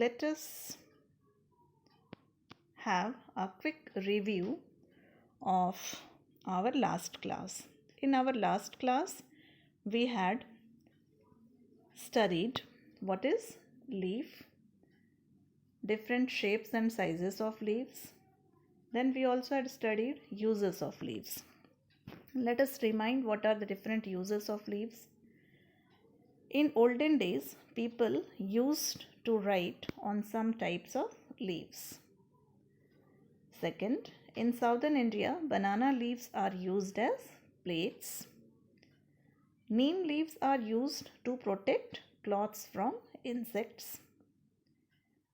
let us have a quick review of our last class. In our last class, we had studied what is leaf, different shapes and sizes of leaves. Then we also had studied uses of leaves. Let us remind what are the different uses of leaves. In olden days, people used to write on some types of leaves. Second, in southern India, banana leaves are used as plates. Neem leaves are used to protect cloths from insects.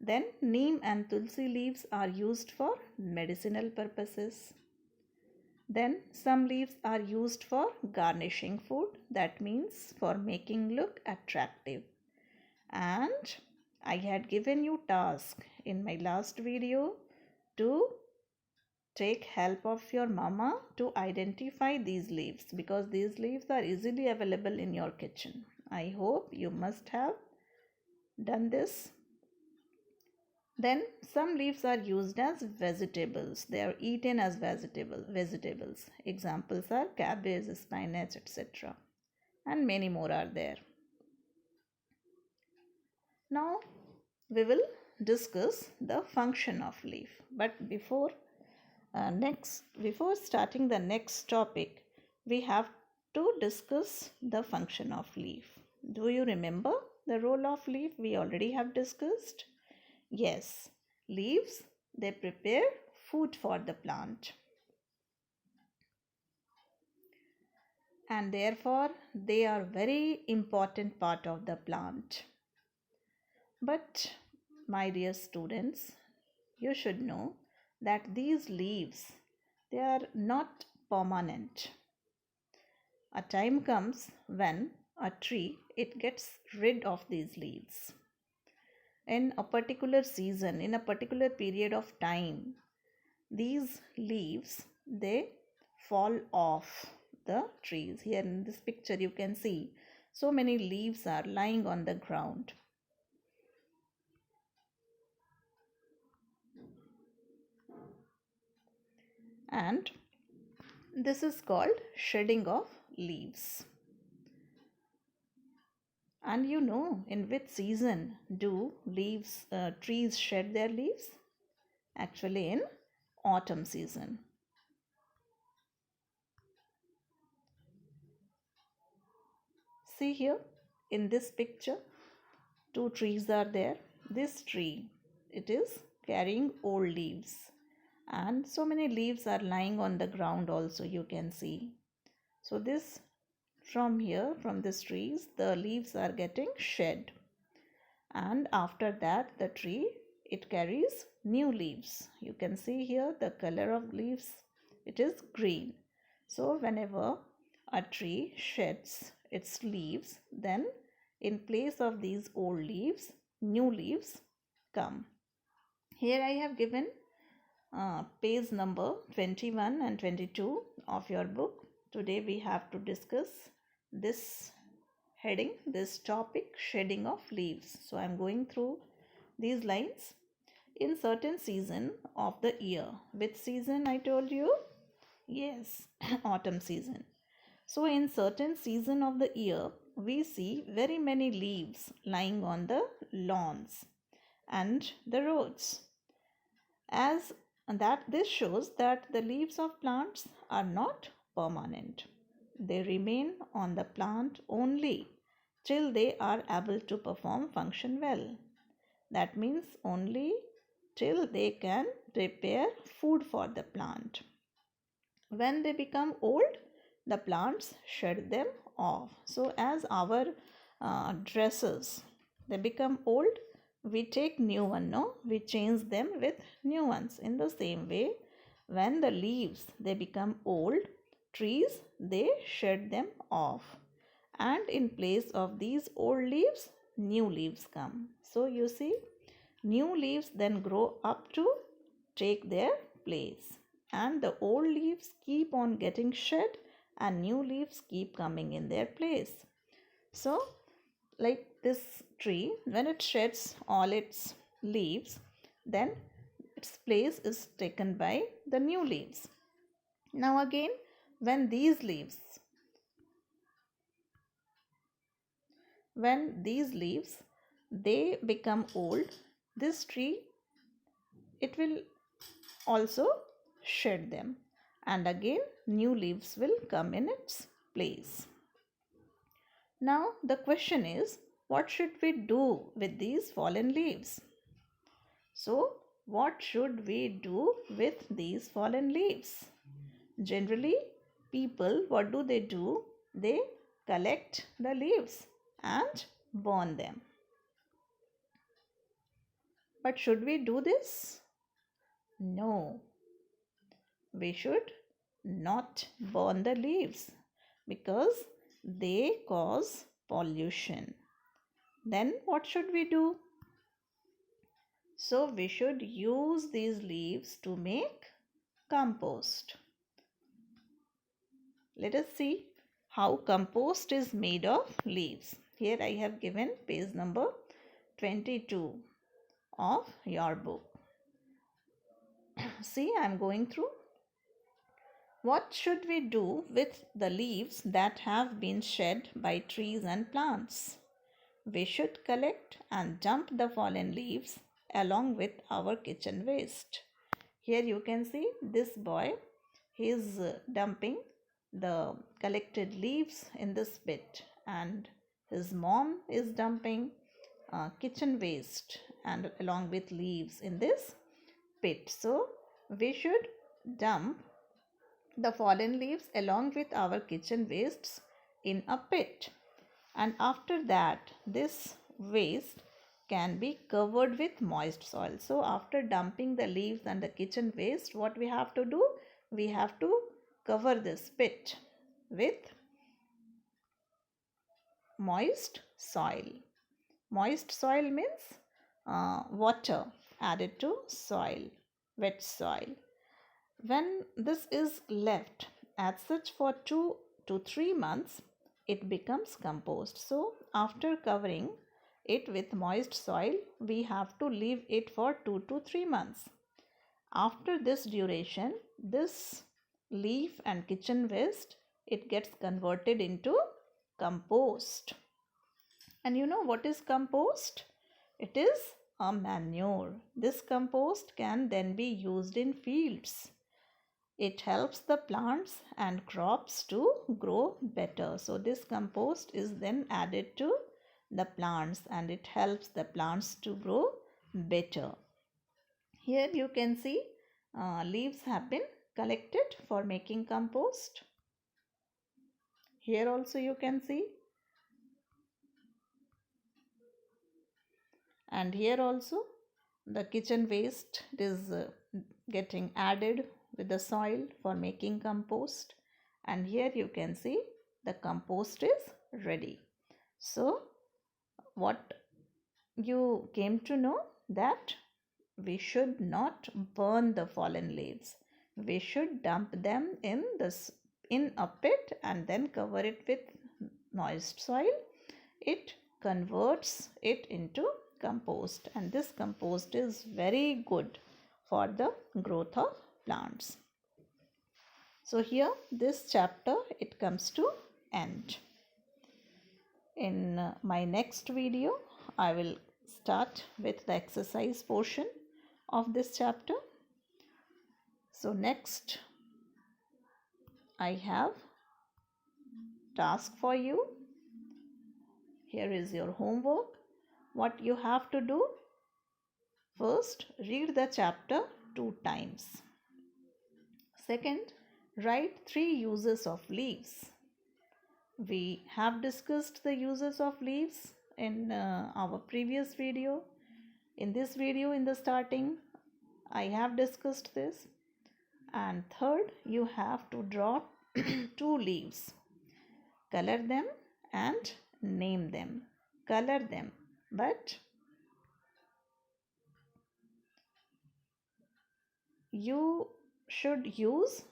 Then neem and tulsi leaves are used for medicinal purposes. Then some leaves are used for garnishing food, that means for making look attractive. And I had given you task in my last video to take help of your mama to identify these leaves, because these leaves are easily available in your kitchen. I hope you must have done this. Then some leaves are used as vegetables. They are eaten as vegetables. Examples are cabbage, spinach, etc. And many more are there. Now we will discuss the function of leaf. But before starting the next topic, we have to discuss the function of leaf. Do you remember the role of leaf? We already have discussed. Yes, leaves, they prepare food for the plant. And therefore, they are very important part of the plant. But my dear students, you should know that these leaves, they are not permanent. A time comes when a tree, it gets rid of these leaves. In a particular season, in a particular period of time, these leaves, they fall off the trees. Here in this picture you can see so many leaves are lying on the ground. And this is called shedding of leaves. And you know in which season do trees shed their leaves? Actually in autumn season. See here in this picture, two trees are there. This tree, it is carrying old leaves, and so many leaves are lying on the ground also, you can see. So this, from this trees, the leaves are getting shed, and after that the tree, it carries new leaves. You can see here the color of leaves, it is green. So whenever a tree sheds its leaves, then in place of these old leaves, new leaves come. Here I have given page number 21 and 22 of your book. Today we have to discuss this heading, this topic, shedding of leaves. So I am going through these lines. In certain season of the year, which season I told you? Yes, autumn season. So in certain season of the year, we see very many leaves lying on the lawns and the roads. As that this shows that the leaves of plants are not permanent. They remain on the plant only till they are able to perform function well. That means only till they can prepare food for the plant. When they become old, the plants shed them off. So as our dresses, they become old, we take new one, no? We change them with new ones. In the same way, when the leaves, they become old, trees, they shed them off. And in place of these old leaves, new leaves come. So you see, new leaves then grow up to take their place. And the old leaves keep on getting shed and new leaves keep coming in their place. So like this tree, when it sheds all its leaves, then its place is taken by the new leaves. Now again, when these leaves they become old, this tree, it will also shed them, and again new leaves will come in its place. Now the question is, what should we do with these fallen leaves? So what should we do with these fallen leaves? Generally, people, what do? They collect the leaves and burn them. But should we do this? No, we should not burn the leaves because they cause pollution. Then what should we do? So we should use these leaves to make compost. Let us see how compost is made of leaves. Here I have given page number 22 of your book. See, I am going through. What should we do with the leaves that have been shed by trees and plants? We should collect and dump the fallen leaves along with our kitchen waste. Here you can see this boy, he is dumping the collected leaves in this pit, and his mom is dumping kitchen waste and along with leaves in this pit. So we should dump the fallen leaves along with our kitchen wastes in a pit, and after that this waste can be covered with moist soil. So after dumping the leaves and the kitchen waste, what we have to do? We have to cover this pit with moist soil. Moist soil means water added to soil, wet soil. When this is left as such for 2 to 3 months, it becomes compost. So after covering it with moist soil, we have to leave it for 2 to 3 months. After this duration, this leaf and kitchen waste, it gets converted into compost. And you know what is compost? It is a manure. This compost can then be used in fields. It helps the plants and crops to grow better. So this compost is then added to the plants and it helps the plants to grow better. Here you can see leaves have been collected for making compost. Here also you can see, and here also the kitchen waste is getting added with the soil for making compost, and here you can see the compost is ready. So what you came to know, that we should not burn the fallen leaves. We should dump them in a pit and then cover it with moist soil. It converts it into compost, and this compost is very good for the growth of plants. So here this chapter, it comes to end. In my next video, I will start with the exercise portion of this chapter. So next I have task for you. Here is your homework. What you have to do? First, read the chapter 2 times. Second, write 3 uses of leaves. We have discussed the uses of leaves in our previous video. In this video, in the starting, I have discussed this. And third, you have to draw 2 leaves. Color them and name them. Color them, but you should use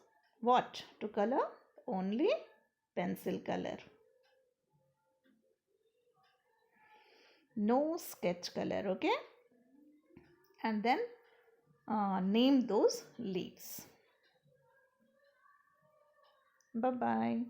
what to color? Only pencil color. No sketch color, okay? and then name those leaves. Bye bye.